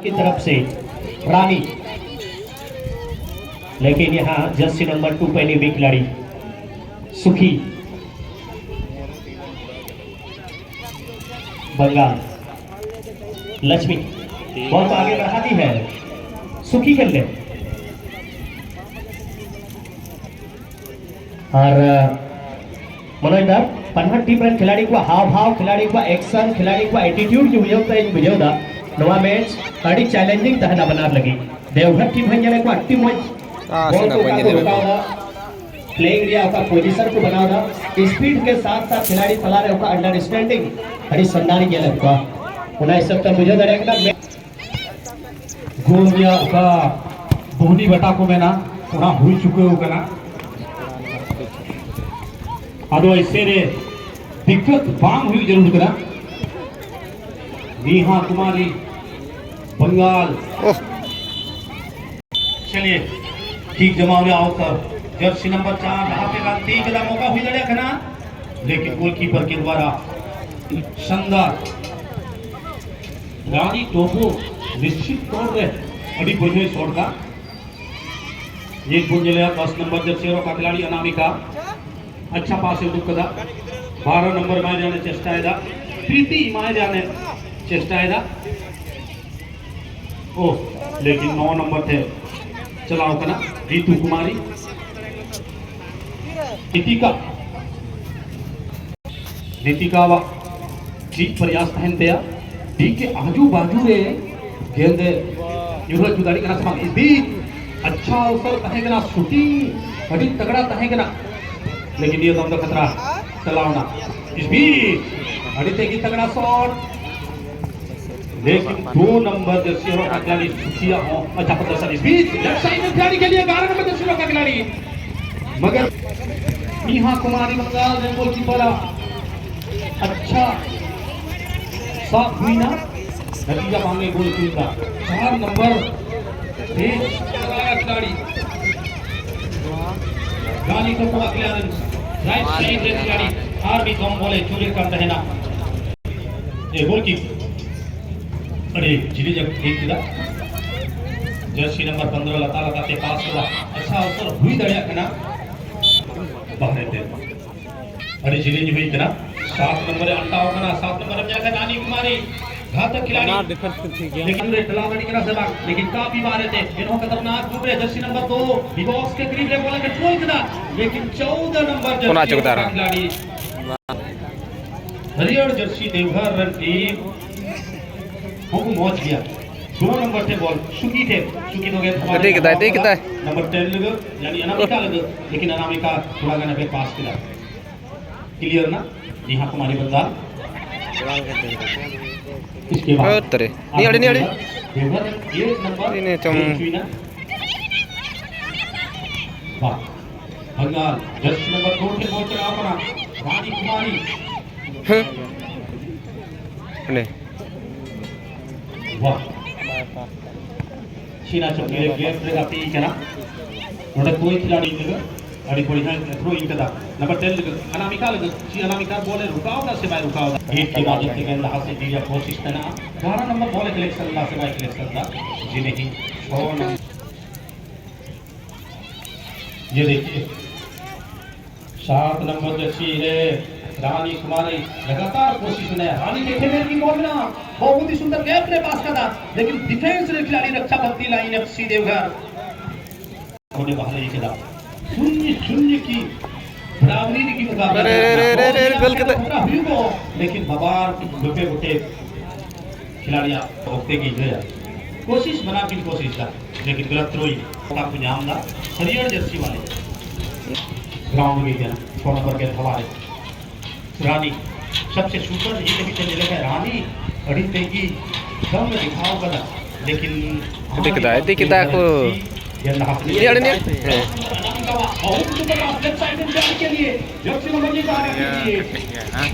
की तरफ से रानी, लेकिन यहाँ जर्सी नंबर 2 पहने हुए खिलाड़ी सुखी बंगाल लक्ष्मी बॉल को आगे बढ़ा दी है, सुखी खेल ले और मनोज दा पन्हाट टीम रन खिलाड़ी को हाव भाव खिलाड़ी को एक्शन खिलाड़ी को एटीट्यूड जो बुझेदा नवा मैच अड़ी चैलेंजिंग तहना बनार लगी देवघर टीम है जने को अट्टी मच बॉल को रुकावदा प्लेइंग एरिया का पोजीशन को बनावदा स्पीड के साथ साथ खिलाड़ी चला रहे का अंडरस्टैंडिंग हरी संदानी के लगता उन्हें सब तक मुझे दरेगा गोलिया का बोनी बटा को मैं ना पूरा हुई चुके हो कना अदो इससे रे दिक्कत बांग हुई जरूर करा नेहा कुमारी बंगाल चलिए ठीक जमाव में आओ सर जर्सी नंबर 4 यहाँ पे गलती का मौका हुई लड़े कना लेकिन गोलकीपर के द्वारा शानदार रानी टोपो निश्चित तौर पे अभी बुझे शॉट का ये बुंजले 10 नंबर जर्सी का खिलाड़ी अनामिका अच्छा पास है कदा 12 नंबर में जाने चेष्टा है प्रीति माए जाने चेष्टा है ओह लेकिन 9 नंबर थे चलाओ कना रीतु कुमारी नीतिका वा ठीक प्रयास पहनते डी के आजू बाजू रे गेंद युवराज जुदारी करना समाज इस बीच अच्छा अवसर तहेगना शूटिंग बड़ी तगड़ा तहेगना लेकिन ये दम खतरा चलावना इस बीच बड़ी तेगी तगड़ा शॉट लेकिन 2 नंबर जर्सी का खिलाड़ी सुखिया हो अच्छा प्रदर्शन इस बीच लेफ्ट साइड में खिलाड़ी के लिए 11 नंबर जर्सी का खिलाड़ी मगर नेहा कुमारी बंगाल ने गोलकीपर अच्छा साफ हुई ना नतीजा मांगे गोल का 4 नंबर खिलाड़ी गाली को पूरा क्लियरेंस राइट साइड से खिलाड़ी आर भी कम बोले चोरी कर रहे ना ये गोल की अरे जिले जब एक दिला जर्सी नंबर 15 लता लता के पास हुआ अच्छा अवसर हुई दड़िया कना बाहर थे अरे जिले जी हुई कना 7 नंबर अंटाओ कना 7 नंबर में जाकर रानी कुमारी घातक खिलाड़ी लेकिन रे खिलाड़ी करा से लेकिन काफी मारे थे इन्हों खतरनाक टूटे जर्सी नंबर 2 बॉक्स के करीब रे बोला के ठोक कना लेकिन 14 नंबर जर्सी खिलाड़ी हरियर जर्सी देवघर रन टीम को मौज किया 2 नंबर थे बॉल सुकी थे सुकी हो गया ठीक है नंबर 10 लगे यानी अनामिका लगे लेकिन अनामिका थोड़ा गाना पे पास किया क्लियर ना नेहा कुमारी बंगाल इसके बाद तरे नहीं अड़े देवघर 1 नंबर इने चम वाह बंगाल जर्सी नंबर 2 के बॉल चलाओ करा रानी कुमारी ने वाह चीना चौके गेम रे आती है ना नोडे कोई खिलाड़ी लगे अड़ी बढ़िया थ्रो इन कदा नंबर 10 लगे अनामिका लगे ची अनामिका बोले रुकाओ ना से भाई रुकाओ एक के बाद एक गेंद हाथ से दिया कोशिश करना 12 नंबर बॉल कलेक्शन ला से भाई कलेक्शन ला जी नहीं 6 नंबर ये देखिए 7 नंबर जर्सी रे रानी कुमारी लगातार कोशिश में रानी देखे में की बॉल ना बहुत ही सुंदर गैप ने पास करा लेकिन डिफेंस रे खिलाड़ी रक्षा बत्ती लाइन एफसी देवघर होने बाहर ही चला 0-0 की बराबरी की मुकाबला रे गोल के लेकिन बबार गुटे गुटे खिलाड़ियां होते की जो कोशिश बना की कोशिश था लेकिन गलत थ्रोई का पुजाम दा हरियर जर्सी वाले ग्राउंड में गया 6 नंबर के हवाले रानी सबसे सुपर जीते भी चले लगा रानी अड़ी तेगी दम दिखाओ कदा लेकिन दिखता को ये अड़े ने अनामिका बहुत सुपर लेफ्ट साइड में जाने के लिए जर्सी नंबर की बात के लिए हां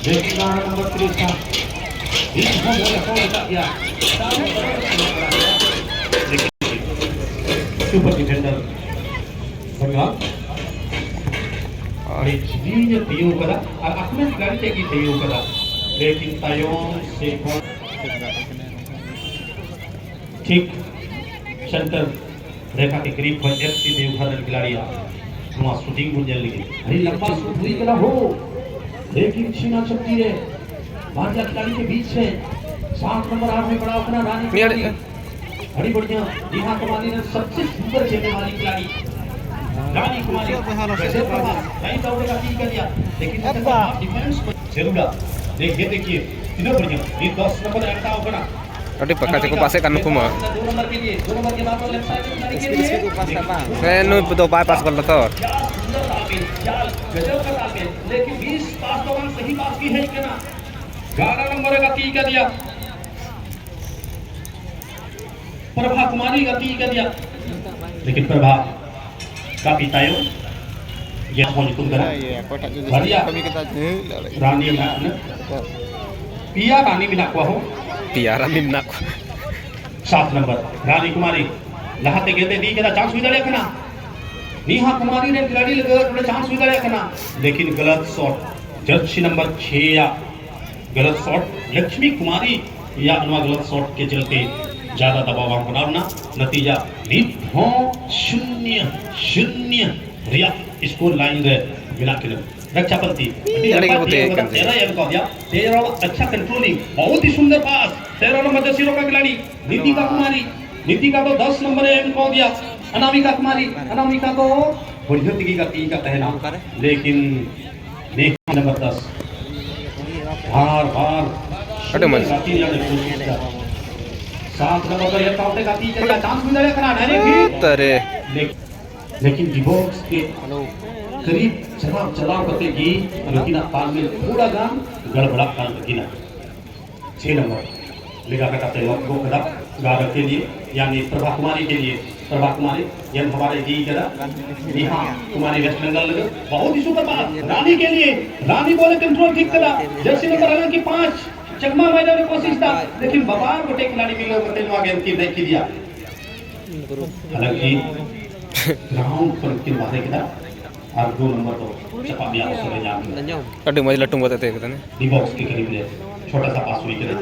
जर्सी नंबर 3 का इस बॉल को लगा दिया सुपर डिफेंडर बंगाल और ये दियो करा और अपने खिलाड़ी के दियो करा लेकिन तायों से ठीक सेंटर रेखा के करीब पर एफसी देवघर खिलाड़ी वहाँ शूटिंग गुंजन लगी। अरे लंबा शूट हुई गला हो, लेकिन छीना सकती है भारतीय खिलाड़ी के बीच से। 7 नंबर 8 में बड़ा अपना रानी खिलाड़ी बड़ी बढ़िया नेहा कुमारी ने सबसे सुंदर खेलने वाली खिलाड़ी रानी कुमारी वैसे नहीं दौड़ेगा ठीक कर दिया, लेकिन डिफेंस जरूर देखिए कितना बढ़िया ये 10 नंबर अड़ता होगा। Tadi pakai cukup pasir kan aku mah. 2 number के लिए 2 नंबर के बाद लेफ्ट साइड में खिलाड़ी के लिए Saya nu betul pass कर लेता और लेकिन 20 पास दौरान सही पास की है क्या 11 नंबर का ती कर दिया प्रभा कुमारी का ती कर दिया, लेकिन प्रभा का पितायो ये फोन तुम करा बढ़िया रानी ना पिया रानी बिना को हो tiara nimna ko. 7 number Rani Kumari लहाते गेंदे दी केदा चांस विदड़े कना नेहा कुमारी ने खिलाड़ी लगे थोड़े चांस विदड़े कना, लेकिन गलत शॉट जर्सी नंबर 6 या गलत शॉट लक्ष्मी कुमारी या अनवा गलत शॉट के चलते ज्यादा दबाव बनाना नतीजा 0-0 रिया स्कोर लाइन रे मिला के रक्षापति 13 अच्छा कंट्रोलिंग बहुत ही सुंदर पास 13 नंबर जर्सी का खिलाड़ी नीतिका कुमारी नीतिका को 10 नंबर इनको दिया अनामिका कुमारी अनामिका को बढ़िया दिखी का तीन का पहना, लेकिन नेहा नंबर 10 बार अरे मन 7 नंबर पर यह काउंटर का तीन का चांस मिल रहा है डायरेक्ट Tare. लेकिन डिबॉक्स के करीब चलाव करते जी लेकिन पाल में थोड़ा गान गड़बड़ा काल लगी ना 6 नंबर लिखा कटाते वक्त को कदा गारक के लिए यानी प्रभा कुमारी के लिए प्रभा कुमारी यह हमारे जी करा नेहा कुमारी वेस्ट बंगाल लगे बहुत ही सुपर बात रानी के लिए रानी बोले कंट्रोल ठीक करा जर्सी नंबर हालांकि 5 चकमा मैदान में कोशिश था, लेकिन बबार गोटे खिलाड़ी मिले होते हैं आगे की नहीं दिया, हालांकि ग्राउंड पर के बाहर किया और 2 नंबर तो चपा दिया उस समय जाके Tadi mau latung buat itu kan. D box के करीब ले छोटा सा पास हुई करे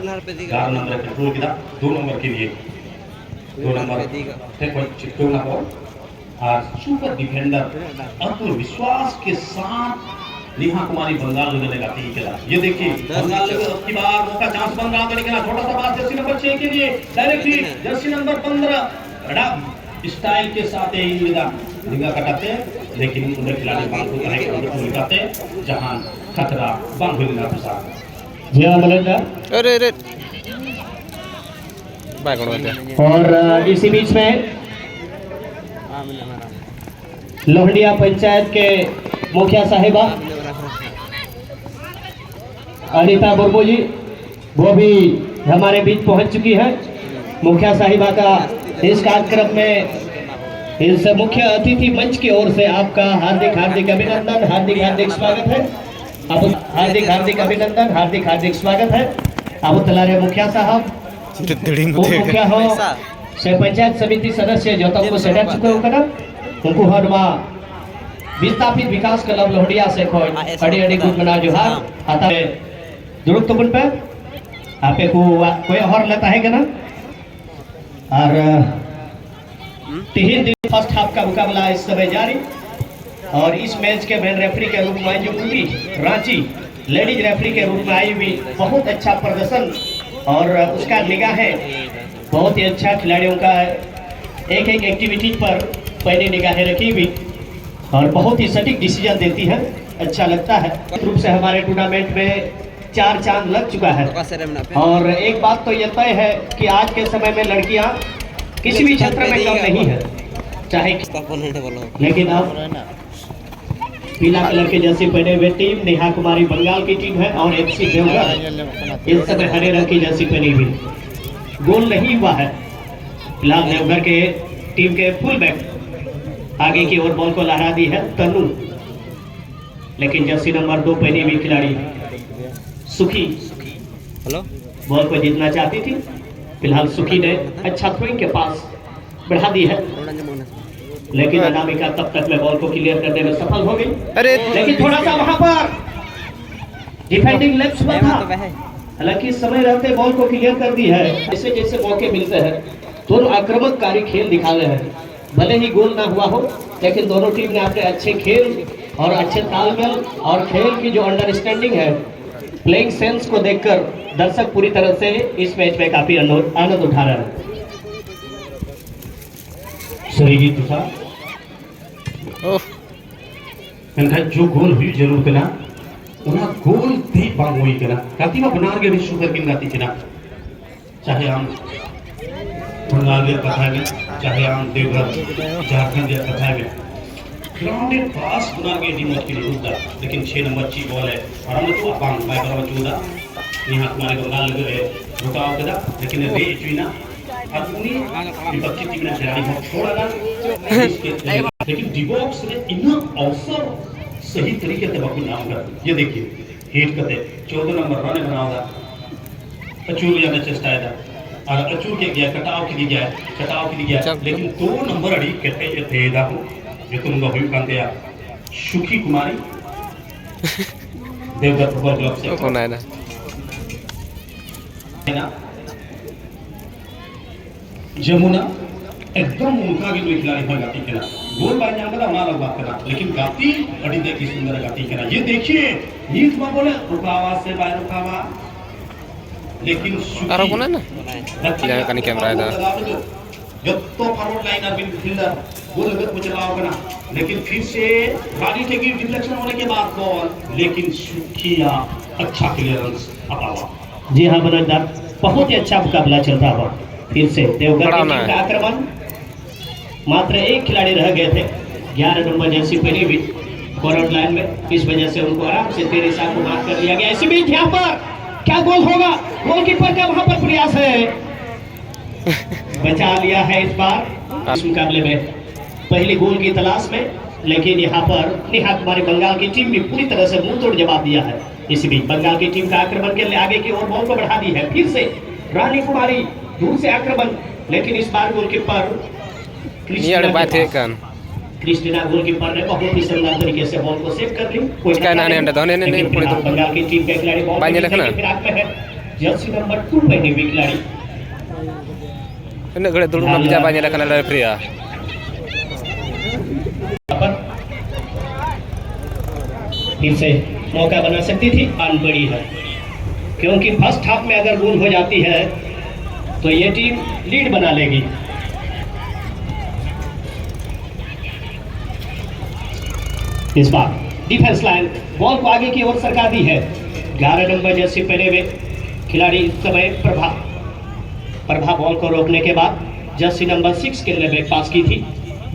11 नंबर कंट्रोल किया 2 नंबर के लिए 2 नंबर थे कोई चिपको ना हो और सुपर डिफेंडर आत्मविश्वास के साथ नेहा कुमारी बंगाल लगने का तीन खेला। ये देखिए बंगाल लगे अब की बार मौका चांस बन रहा है, छोटा सा पास जर्सी नंबर 6 के लिए डायरेक्टली जर्सी नंबर 15 बड़ा स्टाइल के साथ निगाह कटाते हैं, लेकिन उन्हें खिलाड़ी बात होता है कि निकालते हैं जहां खतरा बंद हो गया प्रसाद जी हाँ मलेंद्र। अरे अरे बाय कौन बात और इसी बीच में लोहड़िया पंचायत के मुखिया साहिबा अनिता मुर्मू जी वो भी हमारे बीच पहुंच चुकी है। मुखिया साहिबा का इस कार्यक्रम में इस मुख्य अतिथि मंच की ओर से आपका हार्दिक हार्दिक अभिनंदन, हार्दिक हार्दिक स्वागत है। अब हार्दिक हार्दिक अभिनंदन, हार्दिक हार्दिक स्वागत है। अब तलारे मुखिया साहब उप मुखिया हो से पंचायत समिति सदस्य जो तक को सेटअप चुके हो कदम उनको हरमा विस्थापित विकास क्लब लोहड़िया से खोज अड़ी अड़ी गुड बना जो हार आता है जरूरत तो बन पे आपे को कोई और लेता है क्या ना। और 3 दिन फर्स्ट हाफ का मुकाबला इस समय जारी और इस मैच के मेन रेफरी के रूप में जो पूरी रांची लेडीज रेफरी के रूप में आई हुई बहुत अच्छा प्रदर्शन और उसका निगाह है बहुत ही अच्छा खिलाड़ियों का एक एक एक्टिविटी पर पहले निगाहें रखी हुई और बहुत ही सटीक डिसीजन देती है, अच्छा लगता है। रूप से हमारे टूर्नामेंट में 4 चांद लग चुका है और एक बात तो यह तय है कि आज के समय में लड़कियां किसी भी क्षेत्र में कम नहीं है, चाहे लेकिन अब पीला कलर के जर्सी पहने हुए टीम नेहा कुमारी बंगाल की टीम है और एफसी देवघर इस समय हरे रंग की जर्सी पहनी हुई। गोल नहीं हुआ है फिलहाल देवघर के टीम के फुल बैक आगे की ओर बॉल को लहरा दी है तनु, लेकिन जर्सी नंबर 2 पहनी हुई खिलाड़ी सुखी बॉल को जीतना चाहती थी। फिलहाल सुखी ने अच्छा थ्रोइंग के पास बढ़ा दी है, लेकिन अनामिका तब तक में बॉल को क्लियर करने में सफल हो गई। अरे लेकिन थोड़ा सा वहां पर डिफेंडिंग लेफ्ट पर था, हालांकि समय रहते बॉल को क्लियर कर दी है। जैसे जैसे मौके मिलते हैं दोनों आक्रामककारी खेल दिखा रहे हैं। भले ही गोल ना हुआ हो, लेकिन दोनों टीम ने अपने अच्छे खेल और अच्छे तालमेल और खेल की जो अंडरस्टैंडिंग है, प्लेइंग सेंस को देखकर दर्शक पूरी तरह से इस मैच में काफी आनंद उठा रहे हैं। सही तुषार ओह मेनखान जो गोल हुई जरूर कना उना गोल थी बांग हुई कना काती में बनार के विश्व कर किन गाती कना चाहे हम बंगाल के कथा में चाहे हम देवघर झारखंड के कथा में ग्राउंडेड पास बनार के टीम के लिए होता, लेकिन 6 नंबर ची बॉल है और हम तो बांग बाय बराबर चूड़ा यहाँ हमारे बंगाल लगे है रुकाव कदा, लेकिन रे चुना और उन्हीं विपक्षी टीम ने खिलाड़ी को छोड़ा ना, लेकिन डिबॉक्स ने इन्हें अवसर सही तरीके से बाकी नाम कर। ये देखिए हिट करते 14 नंबर रन बनाओगा अचूर या चेस्ट आया था और अचूर के गया कटाव के लिए गया लेकिन 2 नंबर अड़ी कहते ये थे दा हो ये तुम लोग भी कांते या सुखी कुमारी देवघर फुटबॉल क्लब से कौन है ना जमुना एकदम उनका भी कोई खिलाड़ी पर गाती केना गोल बाय जान का ना बात करना, लेकिन गाती अड़ी देखी सुंदर गाती केना। ये देखिए ये इसमें बोले रुकावा से बाय रुकावा, लेकिन आरो कौन है ना jangan kan कैमरा है जब तो फॉरवर्ड लाइन और मिडफील्डर वो लगत में चलाओ करना, लेकिन फिर से गाड़ी टेकी डिफ्लेक्शन होने के बाद बॉल, लेकिन सुखिया अच्छा क्लियरेंस अपावा। जी हाँ मनोजदार, बहुत ही अच्छा मुकाबला चल रहा हुआ। फिर से देवघर की टीम का आक्रमण, मात्र एक खिलाड़ी रह गए थे 11 नंबर जर्सी पहले भी फॉरवर्ड लाइन में, इस वजह से उनको आराम से 13 को मार कर दिया गया। ऐसे बीच यहाँ पर क्या गोल होगा, गोलकीपर का वहां पर प्रयास है, बचा लिया है इस बार इस मुकाबले में पहले गोल की तलाश में, लेकिन यहाँ पर निहात हमारे बंगाल की टीम भी पूरी तरह से मुंह तोड़ जवाब दिया है। इसी बीच बंगाल की टीम का आक्रमण के लिए आगे की ओर बॉल को बढ़ा दी है। फिर से रानी कुमारी दूर से आक्रमण, लेकिन इस बार गोलकीपर क्रिस्टीना गोलकीपर ने बहुत ही शानदार तरीके से बॉल को सेव कर ली। बंगाल की टीम के खिलाड़ी बॉल फिराक में है, जर्सी नंबर 2 पहने हुए खिलाड़ी घड़ी दुड़ूब ना bisa banyak kan ada pria फिर से मौका बना सकती थी, अनबड़ी है क्योंकि फर्स्ट हाफ में अगर गोल हो जाती है तो ये टीम लीड बना लेगी। इस बार डिफेंस लाइन बॉल को आगे की ओर सरका दी है। 11 नंबर जर्सी पहने हुए खिलाड़ी इस समय प्रभा बॉल को रोकने के बाद जर्सी नंबर 6 के लिए बैक पास की थी।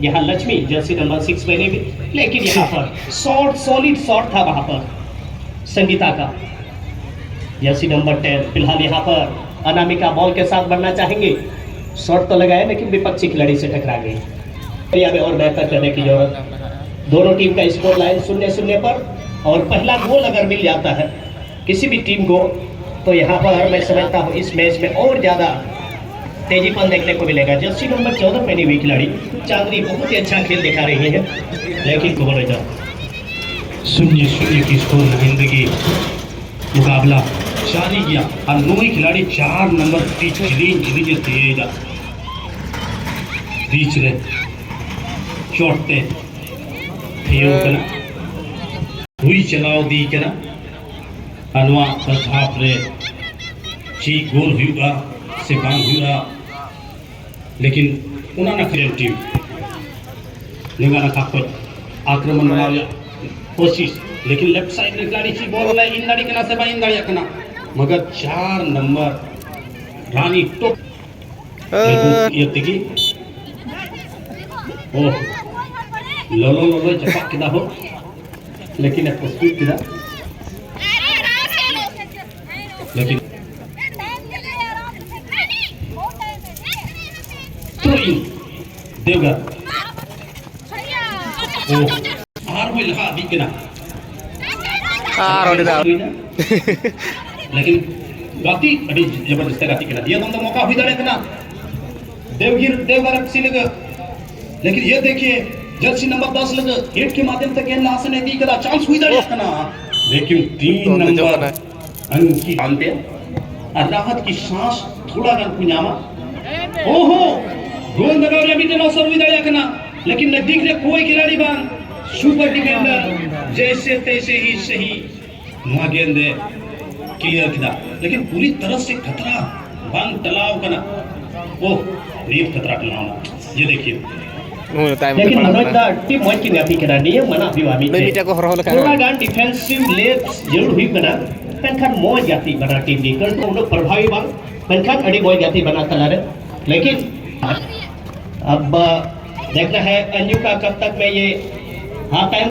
यहाँ लक्ष्मी जर्सी नंबर 6 पहने भी, लेकिन यहाँ पर सॉलिड शॉट था वहां पर संगीता का। जर्सी नंबर 10 फिलहाल यहाँ पर अनामिका बॉल के साथ बढ़ना चाहेंगे, शॉट तो लगाए लेकिन विपक्षी खिलाड़ी से टकरा गई। एरिया में और बेहतर करने की जरूरत। दोनों टीम का स्कोर लाइन 0-0 पर, और पहला गोल अगर मिल जाता है किसी भी टीम को तो यहाँ पर मैं समझता हूँ इस मैच में और ज्यादा तेजीपन देखने को मिलेगा। जर्सी नंबर 14 पहनी हुई खिलाड़ी चांदनी बहुत ही अच्छा खेल दिखा रही है, लेकिन कौन है 0-0 की स्कोर जिंदगी मुकाबला जारी किया और 9 खिलाड़ी 4 नंबर की चिली तेज बीच रे चोटते कना हुई चलाओ दी कना अनवा तथाप रे ची गोल हुआ से बांग हुआ, लेकिन उन्होंने फिर टीम निगाना खाको आक्रमण वाला कोशिश, लेकिन लेफ्ट साइड में खिलाड़ी ची बॉल ला इन गाड़ी कना से बा इन गाड़ी कना, मगर 4 नंबर रानी टोप ये तिकी ओह लो चपक किदा हो, लेकिन एक स्पीड किदा, लेकिन देवघर हार में लगा दी केना लेकिन गाती अड़ी जबरदस्त गाती केना ये तो मौका हुई दाड़े केना देवघर सी लगे, लेकिन ये देखिए जर्सी नंबर 10 लगे हिट के माध्यम से गेंद लास्ट ने दी केना चांस हुई दाड़े केना, लेकिन 3 नंबर अंकी आंते और राहत की सांस थोड़ा गन कुኛमा ओहो गोल दबाव रे बीते नो सर्व दाड़िया कना लेकिन नजदीक रे कोई खिलाड़ी बांग सुपर डिफेंडर जैसे तैसे ही सही नुआ गेंद क्लियर किया लेकिन पूरी तरह से खतरा बांग तलाव कना ओ रीफ खतरा टलाव ये देखिए लेकिन मनोज दा टीम मौज की गाती करा नहीं मना अभिवामी नहीं मीटा को हरो लका थोड़ा गान डिफेंसिव लेप्स जरूर हुई कना पेनखान मौज गाती बना टीम नी कर तो उन प्रभावी बांग पेनखान अड़ी मौज गाती बना तलारे लेकिन अब देखना है एनयू का कब तक में ये हाफ टाइम